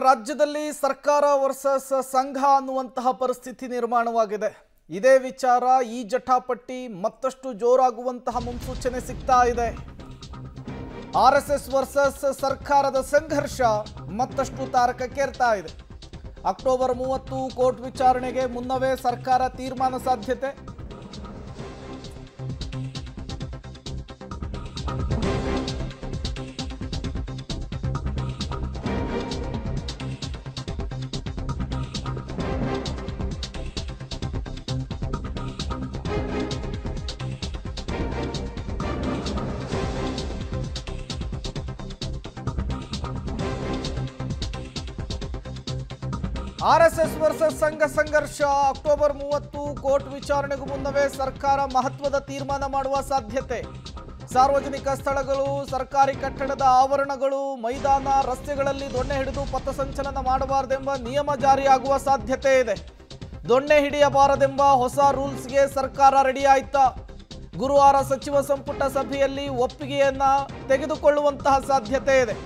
ರಾಜ್ಯದಲ್ಲಿ ಸರ್ಕಾರ ವರ್ಸಸ್ ಸಂಘ ಅನ್ನುವಂತಹ ಪರಿಸ್ಥಿತಿ ನಿರ್ಮಾಣವಾಗಿದೆ. ಇದೇ ವಿಚಾರ ಈ ಜಟಾಪಟಿ ಮತ್ತಷ್ಟು ಜೋರಾಗುವಂತಹ ಮುನ್ಸೂಚನೆ ಸಿಗ್ತಾ ಇದೆ. ಆರ್ಎಸ್ಎಸ್ ವರ್ಸಸ್ ಸರ್ಕಾರದ ಸಂಘರ್ಷ ಮತ್ತಷ್ಟು ತಾರಕಕ್ಕೇರ್ತಾ ಇದೆ. ಅಕ್ಟೋಬರ್ 30 ಕೋರ್ಟ್ ವಿಚಾರಣೆಗೆ ಮುನ್ನವೇ ಸರ್ಕಾರ ತೀರ್ಮಾನ ಸಾಧ್ಯತೆ. ಆರ್ಎಸ್ಎಸ್ ವರ್ಸಸ್ ಸಂಘ ಸಂಘರ್ಷ ಅಕ್ಟೋಬರ್ 30 ಕೋರ್ಟ್ ವಿಚಾರಣೆಗೂ ಮುನ್ನವೇ ಸರ್ಕಾರ ಮಹತ್ವದ ತೀರ್ಮಾನ ಮಾಡುವ ಸಾಧ್ಯತೆ. ಸಾರ್ವಜನಿಕ ಸ್ಥಳಗಳು, ಸರ್ಕಾರಿ ಕಟ್ಟಡದ ಆವರಣಗಳು, ಮೈದಾನ, ರಸ್ತೆಗಳಲ್ಲಿ ದೊಣ್ಣೆ ಹಿಡಿದು ಪಥಸಂಚಲನ ಮಾಡಬಾರದೆಂಬ ನಿಯಮ ಜಾರಿಯಾಗುವ ಸಾಧ್ಯತೆ ಇದೆ. ದೊಣ್ಣೆ ಹಿಡಿಯಬಾರದೆಂಬ ಹೊಸ ರೂಲ್ಸ್ಗೆ ಸರ್ಕಾರ ರೆಡಿ ಆಯ್ತಾ? ಗುರುವಾರ ಸಚಿವ ಸಂಪುಟ ಸಭೆಯಲ್ಲಿ ಒಪ್ಪಿಗೆಯನ್ನ ತೆಗೆದುಕೊಳ್ಳುವಂತಹ ಸಾಧ್ಯತೆ ಇದೆ.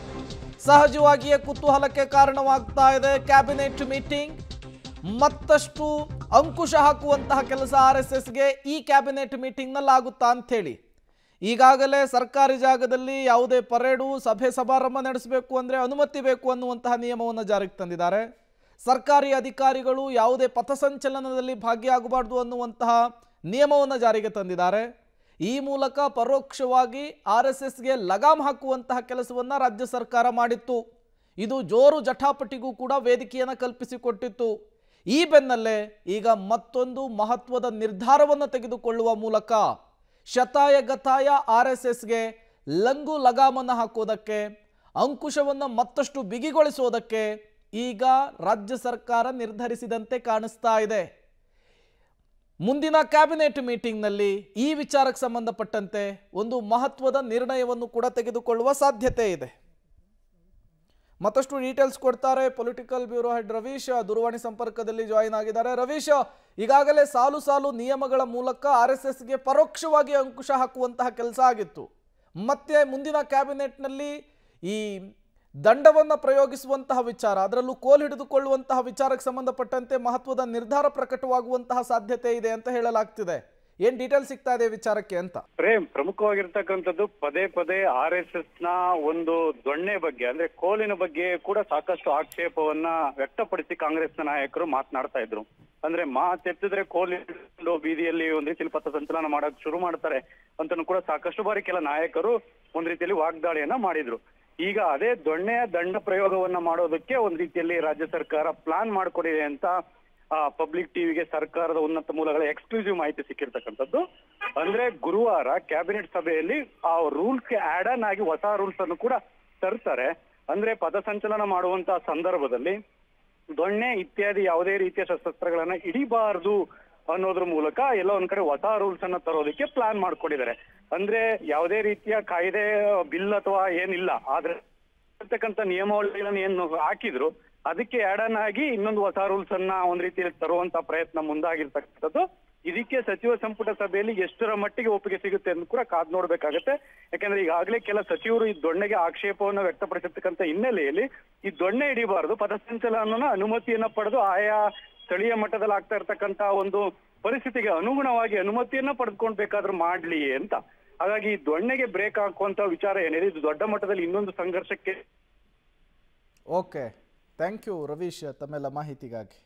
ಸಹಜವಾಗಿಯೇ ಕುತೂಹಲಕ್ಕೆ ಕಾರಣವಾಗ್ತಾ ಇದೆ. ಕ್ಯಾಬಿನೆಟ್ ಮೀಟಿಂಗ್ ಮತ್ತಷ್ಟು ಅಂಕುಶ ಹಾಕುವಂತಹ ಕೆಲಸ ಆರ್ಎಸ್ಎಸ್ಗೆ ಈ ಕ್ಯಾಬಿನೆಟ್ ಮೀಟಿಂಗ್ನಲ್ಲಿ ಆಗುತ್ತಾ ಅಂಥೇಳಿ. ಈಗಾಗಲೇ ಸರ್ಕಾರಿ ಜಾಗದಲ್ಲಿ ಯಾವುದೇ ಪರೇಡು, ಸಭೆ ಸಮಾರಂಭ ನಡೆಸಬೇಕು ಅಂದರೆ ಅನುಮತಿ ಬೇಕು ಅನ್ನುವಂತಹ ನಿಯಮವನ್ನು ಜಾರಿಗೆ ತಂದಿದ್ದಾರೆ. ಸರ್ಕಾರಿ ಅಧಿಕಾರಿಗಳು ಯಾವುದೇ ಪಥಸಂಚಲನದಲ್ಲಿ ಭಾಗಿಯಾಗಬಾರ್ದು ಅನ್ನುವಂತಹ ನಿಯಮವನ್ನು ಜಾರಿಗೆ ತಂದಿದ್ದಾರೆ. ಈ ಮೂಲಕ ಪರೋಕ್ಷವಾಗಿ ಆರ್ಎಸ್ಎಸ್ಗೆ ಲಗಾಮ್ ಹಾಕುವಂತಹ ಕೆಲಸವನ್ನು ರಾಜ್ಯ ಸರ್ಕಾರ ಮಾಡಿತ್ತು. ಇದು ಜೋರು ಜಟಾಪಟಿಗೂ ಕೂಡ ವೇದಿಕೆಯನ್ನು ಕಲ್ಪಿಸಿಕೊಟ್ಟಿತ್ತು. ಈ ಬೆನ್ನಲ್ಲೇ ಈಗ ಮತ್ತೊಂದು ಮಹತ್ವದ ನಿರ್ಧಾರವನ್ನು ತೆಗೆದುಕೊಳ್ಳುವ ಮೂಲಕ ಶತಾಯಗತಾಯ ಆರ್ಎಸ್ಎಸ್ಗೆ ಲಂಗು ಲಗಾಮನ್ನು ಹಾಕೋದಕ್ಕೆ, ಅಂಕುಶವನ್ನು ಮತ್ತಷ್ಟು ಬಿಗಿಗೊಳಿಸೋದಕ್ಕೆ ಈಗ ರಾಜ್ಯ ಸರ್ಕಾರ ನಿರ್ಧರಿಸಿದಂತೆ ಕಾಣಿಸ್ತಾ ಇದೆ. ಮುಂದಿನ ಕ್ಯಾಬಿನೆಟ್ ಮೀಟಿಂಗ್ನಲ್ಲಿ ಈ ವಿಚಾರಕ್ಕೆ ಸಂಬಂಧಪಟ್ಟಂತೆ ಒಂದು ಮಹತ್ವದ ನಿರ್ಣಯವನ್ನು ಕೂಡ ತೆಗೆದುಕೊಳ್ಳುವ ಸಾಧ್ಯತೆ ಇದೆ. ಮತ್ತಷ್ಟು ಡೀಟೇಲ್ಸ್ ಕೊಡ್ತಾರೆ ಪೊಲಿಟಿಕಲ್ ಬ್ಯೂರೋ ಹೆಡ್ ರವೀಶ್, ದೂರವಾಣಿ ಸಂಪರ್ಕದಲ್ಲಿ ಜಾಯಿನ್ ಆಗಿದ್ದಾರೆ. ರವೀಶ್, ಈಗಾಗಲೇ ಸಾಲು ಸಾಲು ನಿಯಮಗಳ ಮೂಲಕ ಆರ್ಎಸ್ಎಸ್ಗೆ ಪರೋಕ್ಷವಾಗಿ ಅಂಕುಶ ಹಾಕುವಂತಹ ಕೆಲಸ ಆಗಿತ್ತು. ಮತ್ತೆ ಮುಂದಿನ ಕ್ಯಾಬಿನೆಟ್ನಲ್ಲಿ ಈ ದಂಡವನ್ನು ಪ್ರಯೋಗಿಸುವಂತಹ ವಿಚಾರ, ಅದರಲ್ಲೂ ಕೋಲ್ ಹಿಡಿದುಕೊಳ್ಳುವಂತಹ ವಿಚಾರಕ್ಕೆ ಸಂಬಂಧಪಟ್ಟಂತೆ ಮಹತ್ವದ ನಿರ್ಧಾರ ಪ್ರಕಟವಾಗುವಂತಹ ಸಾಧ್ಯತೆ ಇದೆ ಅಂತ ಹೇಳಲಾಗ್ತಿದೆ. ಏನ್ ಡೀಟೇಲ್ ಸಿಗ್ತಾ ಇದೆ ವಿಚಾರಕ್ಕೆ ಅಂತ? ಪ್ರಮುಖವಾಗಿರ್ತಕ್ಕಂಥದ್ದು ಪದೇ ಪದೇ ಆರ್ಎಸ್ಎಸ್ ನ ಒಂದು ದೊಣ್ಣೆ ಬಗ್ಗೆ, ಅಂದ್ರೆ ಕೋಲಿನ ಬಗ್ಗೆ ಕೂಡ ಸಾಕಷ್ಟು ಆಕ್ಷೇಪವನ್ನ ವ್ಯಕ್ತಪಡಿಸಿ ಕಾಂಗ್ರೆಸ್ನ ನಾಯಕರು ಮಾತನಾಡ್ತಾ ಇದ್ರು. ಅಂದ್ರೆ ಮಾತೆತ್ತಿದ್ರೆ ಕೋಲಿನ ಬೀದಿಯಲ್ಲಿ ಒಂದ್ ರೀತಿಯಲ್ಲಿ ಪಥಸಂಚಲನ ಮಾಡಕ್ ಶುರು ಮಾಡ್ತಾರೆ ಅಂತನೂ ಕೂಡ ಸಾಕಷ್ಟು ಬಾರಿ ಕೆಲ ನಾಯಕರು ಒಂದ್ ರೀತಿಯಲ್ಲಿ ವಾಗ್ದಾಳಿಯನ್ನ ಮಾಡಿದ್ರು. ಈಗ ಅದೇ ದೊಣ್ಣೆಯ ದಂಡ ಪ್ರಯೋಗವನ್ನ ಮಾಡೋದಕ್ಕೆ ಒಂದ್ ರೀತಿಯಲ್ಲಿ ರಾಜ್ಯ ಸರ್ಕಾರ ಪ್ಲಾನ್ ಮಾಡ್ಕೊಂಡಿದೆ ಅಂತ ಪಬ್ಲಿಕ್ ಟಿವಿಗೆ ಸರ್ಕಾರದ ಉನ್ನತ ಮೂಲಗಳ ಎಕ್ಸ್ಕ್ಲೂಸಿವ್ ಮಾಹಿತಿ ಸಿಕ್ಕಿರ್ತಕ್ಕಂಥದ್ದು. ಅಂದ್ರೆ ಗುರುವಾರ ಕ್ಯಾಬಿನೆಟ್ ಸಭೆಯಲ್ಲಿ ಆ ರೂಲ್ಸ್ಗೆ ಆಡ್ ಆನ್ ಆಗಿ ಹೊಸ ರೂಲ್ಸ್ ಅನ್ನು ಕೂಡ ತರ್ತಾರೆ. ಅಂದ್ರೆ ಪಥಸಂಚಲನ ಮಾಡುವಂತಹ ಸಂದರ್ಭದಲ್ಲಿ ದೊಣ್ಣೆ ಇತ್ಯಾದಿ ಯಾವುದೇ ರೀತಿಯ ಶಸ್ತ್ರಾಸ್ತ್ರಗಳನ್ನ ಹಿಡಿಬಾರದು ಅನ್ನೋದ್ರ ಮೂಲಕ ಎಲ್ಲ ಒಂದ್ ಕಡೆ ಹೊಸ ರೂಲ್ಸ್ ಅನ್ನ ತರೋದಕ್ಕೆ ಪ್ಲಾನ್ ಮಾಡ್ಕೊಂಡಿದ್ದಾರೆ. ಅಂದ್ರೆ ಯಾವುದೇ ರೀತಿಯ ಕಾಯ್ದೆ ಬಿಲ್ ಅಥವಾ ಏನಿಲ್ಲ, ಆದ್ರೆ ಇರ್ತಕ್ಕಂಥ ನಿಯಮಾವಳಿಗಳನ್ನು ಏನು ಹಾಕಿದ್ರು ಅದಕ್ಕೆ ಆಡ್ ಆನ್ ಆಗಿ ಇನ್ನೊಂದು ಹೊಸ ರೂಲ್ಸ್ ಅನ್ನ ಒಂದ್ ರೀತಿಯಲ್ಲಿ ತರುವಂತ ಪ್ರಯತ್ನ ಮುಂದಾಗಿರ್ತಕ್ಕಂಥದ್ದು. ಇದಕ್ಕೆ ಸಚಿವ ಸಂಪುಟ ಸಭೆಯಲ್ಲಿ ಎಷ್ಟರ ಮಟ್ಟಿಗೆ ಒಪ್ಪಿಗೆ ಸಿಗುತ್ತೆ ಅಂತ ಕೂಡ ಕಾದ್ ನೋಡ್ಬೇಕಾಗತ್ತೆ. ಯಾಕಂದ್ರೆ ಈಗಾಗಲೇ ಕೆಲ ಸಚಿವರು ಈ ದೊಣ್ಣೆಗೆ ಆಕ್ಷೇಪವನ್ನು ವ್ಯಕ್ತಪಡಿಸಿರ್ತಕ್ಕಂಥ ಹಿನ್ನೆಲೆಯಲ್ಲಿ ಈ ದೊಣ್ಣೆ ಹಿಡಿಬಾರದು, ಪಥಸಂಚಲನ ಅನುಮತಿಯನ್ನ ಪಡೆದು ಆಯಾ ಸ್ಥಳೀಯ ಮಟ್ಟದಲ್ಲಿ ಆಗ್ತಾ ಇರ್ತಕ್ಕಂಥ ಒಂದು ಪರಿಸ್ಥಿತಿಗೆ ಅನುಗುಣವಾಗಿ ಅನುಮತಿಯನ್ನ ಪಡೆದುಕೊಂಡ್ಬೇಕಾದ್ರೂ ಮಾಡ್ಲಿ ಅಂತ. ಹಾಗಾಗಿ ಈ ದೊಣ್ಣೆಗೆ ಬ್ರೇಕ್ ಹಾಕುವಂತ ವಿಚಾರ ಏನಿದೆ ಇದು ದೊಡ್ಡ ಮಟ್ಟದಲ್ಲಿ ಇನ್ನೊಂದು ಸಂಘರ್ಷಕ್ಕೆ. ಓಕೆ, ಥ್ಯಾಂಕ್ ಯು ರವೀಶ್ ತಮ್ಮೆಲ್ಲ ಮಾಹಿತಿಗಾಗಿ.